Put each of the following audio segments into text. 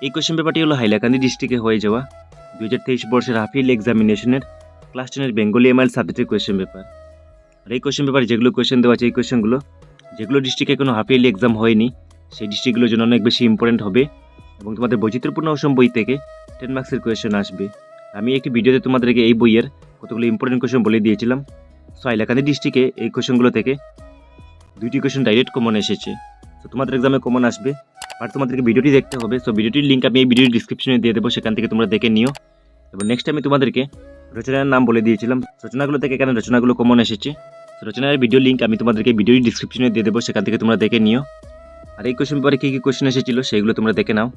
এই কোয়েশ্চেন পেপারটি হলো হাইলাকান্দি ডিস্ট্রিক্টে হয়ে যাওয়া 2023 বর্ষের হাফ ইয়ারলি এক্সামিনেশনের ক্লাস 10 বেঙ্গলি এমআইএল সাবজেক্টের কোয়েশ্চেন পেপার। আর এই কোয়েশ্চেন পেপারে যেগুলো কোয়েশ্চেন দেওয়া আছে এই কোয়েশ্চেনগুলো যেগুলো ডিস্ট্রিক্টে কোনো হাফ ইয়ারলি এক্সাম হয়নি সেই ডিস্ট্রিক্টগুলোর জন্য অনেক বেশি ইম্পর্টেন্ট হবে এবং তোমাদের বৈচিত্র্যপূর্ণ অসম বই থেকে 10 মার্কসের কোয়েশ্চেন আসবে। আমি একটি ভিডিওতে তোমাদেরকে এই বইয়ের কতগুলো ইম্পর্টেন্ট কোয়েশ্চেন বলে দিয়েছিলাম। সো হাইলাকান্দি ডিস্ট্রিক্টে এই কোয়েশ্চেনগুলো থেকে 2টি কোয়েশ্চেন ডাইরেক্ট কমন এসেছে। সো তোমাদের এক্সামে কমন আসবে, আর তোমাদেরকে ভিডিওটি দেখতে হবে। সো ভিডিওটির লিঙ্ক আমি এই ভিডিওর ডিসক্রিপশনে দিয়ে দেবো, সেখান থেকে তোমরা দেখে নিও। এবং নেক্সট আমি তোমাদেরকে রচনার নাম বলে দিয়েছিলাম, রচনাগুলো থেকে এখানে রচনাগুলো কমন এসেছে। রচনার ভিডিও লিঙ্ক আমি তোমাদেরকে ভিডিওর ডিসক্রিপশনে দিয়ে দেবো, সেখান থেকে তোমরা দেখে নিও। আর এই কোয়েশ্চেন পেপারে কী কী কোয়েশ্চেন এসেছিল সেগুলো তোমরা দেখে নাও।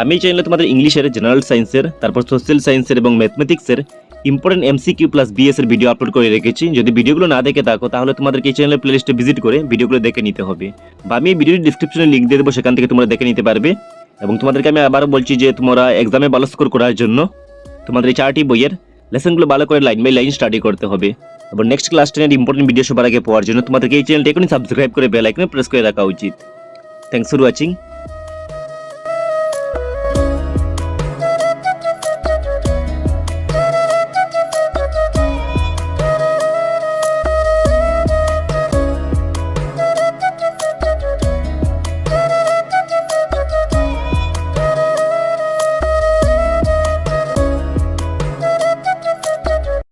আমি এই চ্যানেলে তোমাদের ইংলিশের, জেনারেল সায়েন্সের, তারপর সোশ্যাল সায়েন্সের এবং ম্যাথমেটিক্সের ইম্পর্টেন্ট MCQ প্লাস BS এর ভিডিও আপলোড করে রেখেছি। যদি ভিডিওগুলো না দেখে থাকো তাহলে তোমাদেরকে এই চ্যানেলের প্লেলিস্টে ভিজিট করে ভিডিওগুলো দেখে নিতে হবে, বা আমি এই ভিডিওর ডিসক্রিপশনে লিঙ্ক দিয়ে দেবো, সেখান থেকে তোমরা দেখে নিতে পারবে। এবং তোমাদেরকে আমি আবারও বলছি যে তোমরা এক্সামে ভালো স্কোর করার জন্য তোমাদের এই 4টি বইয়ের লেসনগুলো ভালো করে লাইন বাই লাইন স্টাডি করতে হবে। এবং নেক্সট ক্লাস 10 এর ইম্পর্টেন্ট ভিডিও সবার আগে পাওয়ার জন্য তোমাদেরকে এই চ্যানেলটি এখনই সাবস্ক্রাইব করে বেল আইকনে প্রেস করে রাখা উচিত। Thanks for watching.